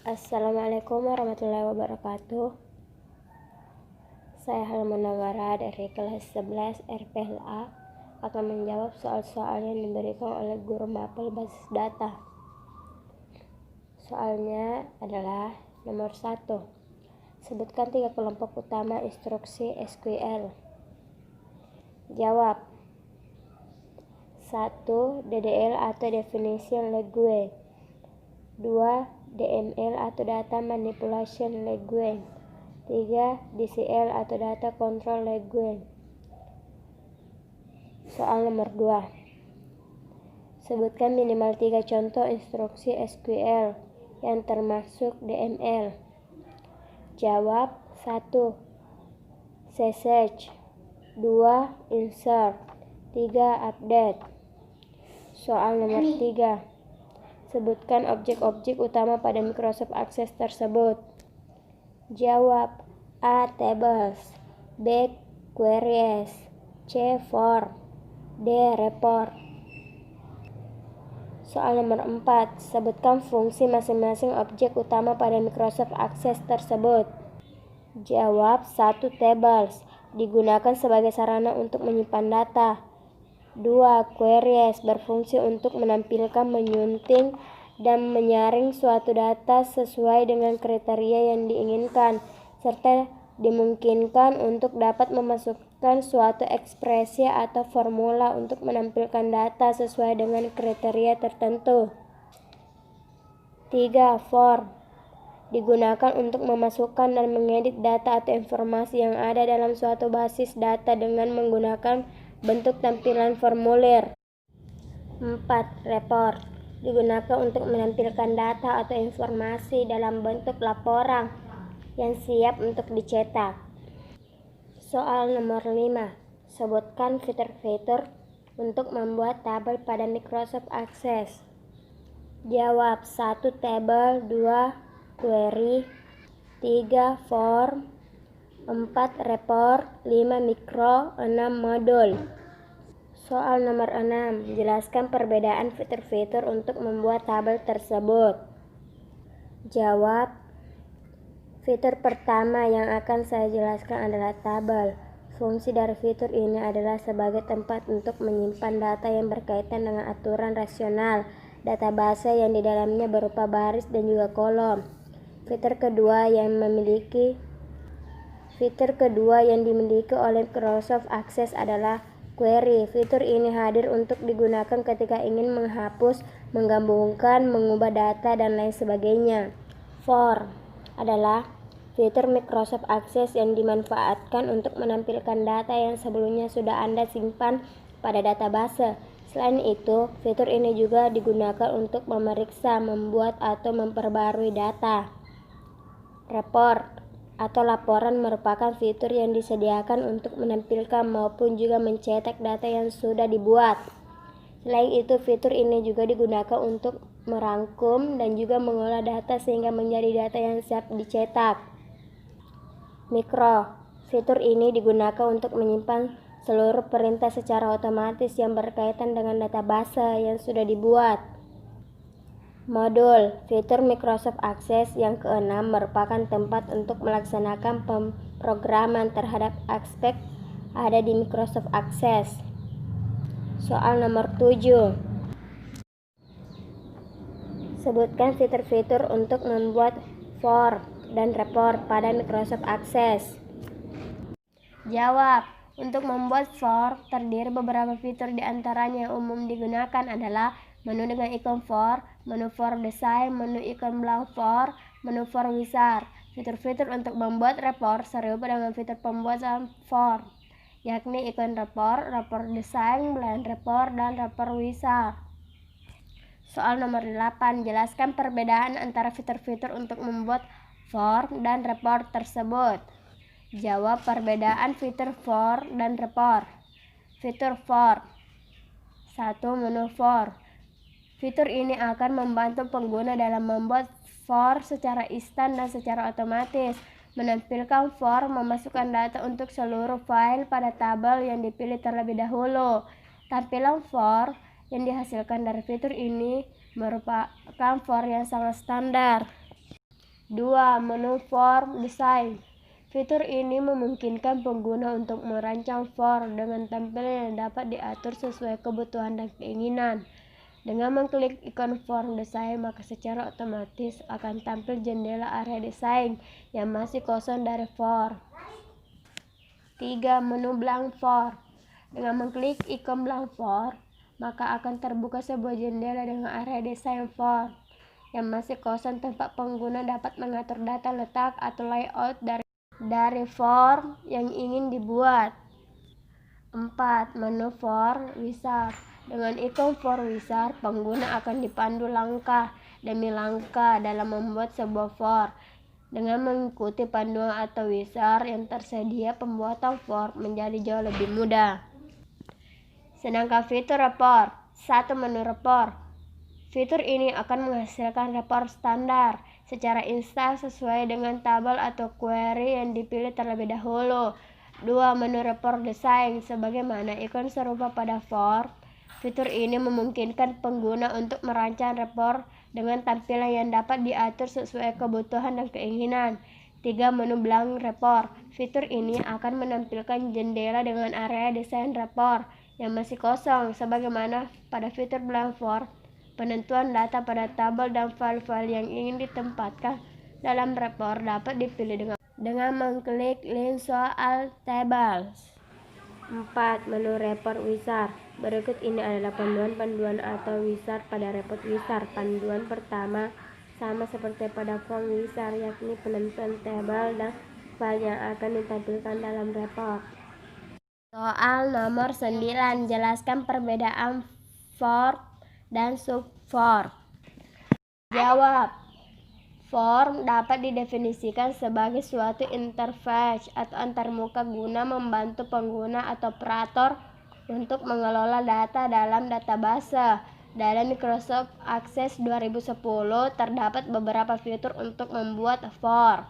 Assalamualaikum warahmatullahi wabarakatuh. Saya Halman Nagara dari kelas 11 RPLA akan menjawab soal-soal yang diberikan oleh guru mapel basis data. Soalnya adalah nomor 1. Sebutkan 3 kelompok utama instruksi SQL. Jawab. 1. DDL atau Definition Language. 2. DML atau Data Manipulation Language. 3. DCL atau Data Control Language. Soal nomor 2. Sebutkan minimal 3 contoh instruksi SQL yang termasuk DML. Jawab. 1. Search. 2. Insert. 3. Update. Soal nomor 3. Sebutkan objek-objek utama pada Microsoft Access tersebut. Jawab. A. Tables. B. Queries. C. Form. D. Report. Soal nomor 4. Sebutkan fungsi masing-masing objek utama pada Microsoft Access tersebut. Jawab. 1. Tables. Digunakan sebagai sarana untuk menyimpan data. 2. Queries berfungsi untuk menampilkan, menyunting, dan menyaring suatu data sesuai dengan kriteria yang diinginkan, serta dimungkinkan untuk dapat memasukkan suatu ekspresi atau formula untuk menampilkan data sesuai dengan kriteria tertentu. 3. Form. Digunakan untuk memasukkan dan mengedit data atau informasi yang ada dalam suatu basis data dengan menggunakan bentuk tampilan formulir. 4. Report. Digunakan untuk menampilkan data atau informasi dalam bentuk laporan yang siap untuk dicetak. Soal nomor 5. Sebutkan fitur-fitur untuk membuat tabel pada Microsoft Access. Jawab. 1. Tabel. 2. Query. 3. Form. 4. Report. 5. Mikro. 6. Modul. Soal nomor 6. Jelaskan perbedaan fitur-fitur untuk membuat tabel tersebut. Jawab. Fitur pertama yang akan saya jelaskan adalah tabel. Fungsi dari fitur ini adalah sebagai tempat untuk menyimpan data yang berkaitan dengan aturan rasional, database yang di dalamnya berupa baris dan juga kolom. Fitur kedua yang dimiliki oleh Microsoft Access adalah query. Fitur ini hadir untuk digunakan ketika ingin menghapus, menggabungkan, mengubah data, dan lain sebagainya. Form adalah fitur Microsoft Access yang dimanfaatkan untuk menampilkan data yang sebelumnya sudah Anda simpan pada database. Selain itu, fitur ini juga digunakan untuk memeriksa, membuat, atau memperbarui data. Report atau laporan merupakan fitur yang disediakan untuk menampilkan maupun juga mencetak data yang sudah dibuat. Selain itu, fitur ini juga digunakan untuk merangkum dan juga mengolah data sehingga menjadi data yang siap dicetak. Mikro. Fitur ini digunakan untuk menyimpan seluruh perintah secara otomatis yang berkaitan dengan database yang sudah dibuat. Modul. Fitur Microsoft Access yang keenam merupakan tempat untuk melaksanakan pemrograman terhadap aspek ada di Microsoft Access. Soal nomor 7. Sebutkan fitur-fitur untuk membuat form dan report pada Microsoft Access. Jawab. Untuk membuat form terdiri beberapa fitur, di antaranya yang umum digunakan adalah menu dengan ikon form, menu form design, menu ikon blank form, menu form wizard. Fitur-fitur untuk membuat report serupa dengan fitur pembuatan form, yakni ikon report, report design, blank report, dan report wizard. Soal nomor 8. Jelaskan perbedaan antara fitur-fitur untuk membuat form dan report tersebut. Jawab perbedaan fitur form dan report. Fitur form. 1. Menu form. Fitur ini akan membantu pengguna dalam membuat form secara instan dan secara otomatis. Menampilkan form memasukkan data untuk seluruh file pada tabel yang dipilih terlebih dahulu. Tampilan form yang dihasilkan dari fitur ini merupakan form yang sangat standar. 2. Menu form design. Fitur ini memungkinkan pengguna untuk merancang form dengan tampilan yang dapat diatur sesuai kebutuhan dan keinginan. Dengan mengklik ikon form design, maka secara otomatis akan tampil jendela area desain yang masih kosong dari form. 3. Menu blank form. Dengan mengklik ikon blank form, maka akan terbuka sebuah jendela dengan area desain form yang masih kosong. Tempat pengguna dapat mengatur data letak atau layout dari form yang ingin dibuat. 4. Menu form wizard. Dengan ikon form wizard, pengguna akan dipandu langkah demi langkah dalam membuat sebuah form. Dengan mengikuti panduan atau wizard yang tersedia, pembuatan form menjadi jauh lebih mudah. Sedangkan fitur report. 1. Menu report. Fitur ini akan menghasilkan report standar secara instan sesuai dengan tabel atau query yang dipilih terlebih dahulu. 2. Menu report design. Sebagaimana ikon serupa pada form, fitur ini memungkinkan pengguna untuk merancang report dengan tampilan yang dapat diatur sesuai kebutuhan dan keinginan. 3. Menu blank report. Fitur ini akan menampilkan jendela dengan area desain report yang masih kosong. Sebagaimana pada fitur blank form, penentuan data pada tabel dan file-file yang ingin ditempatkan dalam report dapat dipilih dengan mengklik link soal tables. 4. Menu report wizard. Berikut ini adalah panduan-panduan atau wizard pada report wizard. Panduan pertama sama seperti pada form wizard, yakni penentuan tabel dan file yang akan ditampilkan dalam report. Soal nomor 9. Jelaskan perbedaan form dan subform. Jawab. Form dapat didefinisikan sebagai suatu interface atau antarmuka guna membantu pengguna atau operator untuk mengelola data dalam database. Dalam Microsoft Access 2010 terdapat beberapa fitur untuk membuat form.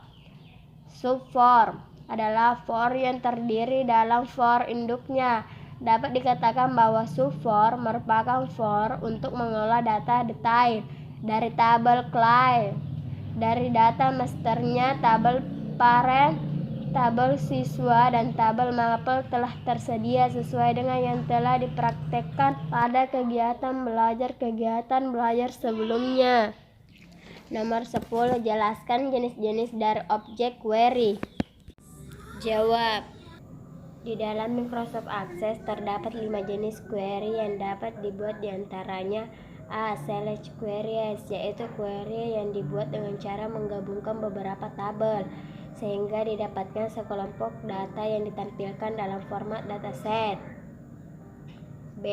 Subform adalah form yang terdiri dalam form induknya. Dapat dikatakan bahwa subform merupakan form untuk mengelola data detail dari tabel client, dari data masternya, tabel parent, tabel siswa, dan tabel mapel telah tersedia sesuai dengan yang telah dipraktekkan pada kegiatan belajar sebelumnya. Nomor 10. Jelaskan jenis-jenis dari objek query. Jawab. Di dalam Microsoft Access terdapat 5 jenis query yang dapat dibuat, diantaranya A. Select queries, yaitu query yang dibuat dengan cara menggabungkan beberapa tabel sehingga didapatkan sekelompok data yang ditampilkan dalam format dataset. B.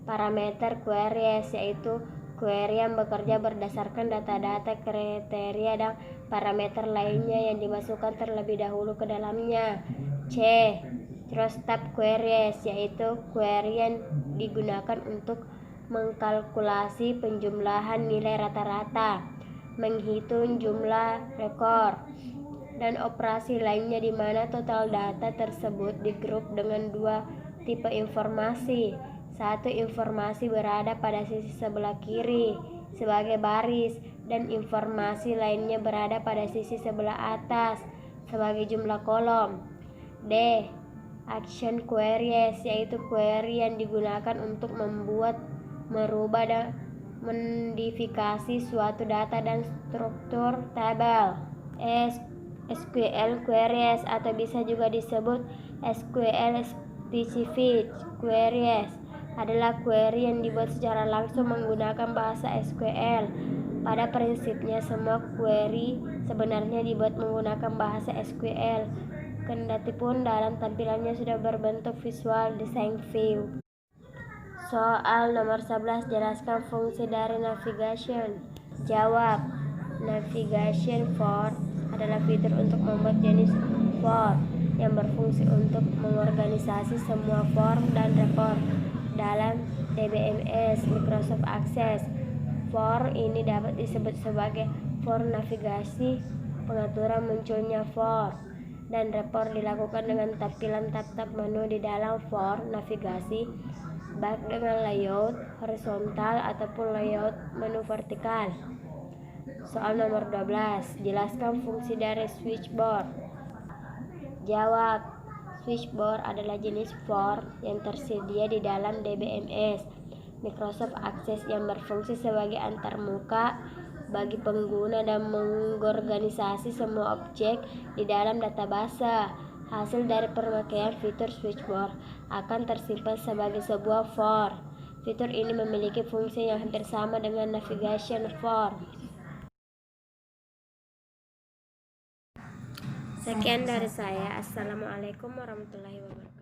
Parameter queries, yaitu query yang bekerja berdasarkan data-data, kriteria, dan parameter lainnya yang dimasukkan terlebih dahulu ke dalamnya. C. Cross-tab queries, yaitu query yang digunakan untuk mengkalkulasi penjumlahan nilai rata-rata, menghitung jumlah rekor, dan operasi lainnya di mana total data tersebut digrup dengan 2 tipe informasi. 1. Informasi berada pada sisi sebelah kiri sebagai baris, dan informasi lainnya berada pada sisi sebelah atas sebagai jumlah kolom. D. Action queries, yaitu query yang digunakan untuk membuat, merubah, dan modifikasi suatu data dan struktur tabel. SQL queries, atau bisa juga disebut SQL specific queries, adalah query yang dibuat secara langsung menggunakan bahasa SQL. Pada prinsipnya semua query sebenarnya dibuat menggunakan bahasa SQL, kendatipun dalam tampilannya sudah berbentuk visual design view. Soal nomor 11. Jelaskan fungsi dari navigation. Jawab. Navigation form adalah fitur untuk membuat jenis form yang berfungsi untuk mengorganisasi semua form dan report dalam DBMS Microsoft Access. Form ini dapat disebut sebagai form navigasi. Pengaturan munculnya form dan report dilakukan dengan tampilan tab-tab menu di dalam form navigasi, baik dengan layout horizontal ataupun layout menu vertikal. Soal nomor 12, jelaskan fungsi dari switchboard. Jawab. Switchboard adalah jenis form yang tersedia di dalam DBMS Microsoft Access yang berfungsi sebagai antarmuka bagi pengguna dan mengorganisasi semua objek di dalam database. Hasil dari pemakaian fitur switchboard akan tersimpan sebagai sebuah form. Fitur ini memiliki fungsi yang hampir sama dengan navigation form. Sekian dari saya. Assalamualaikum warahmatullahi wabarakatuh.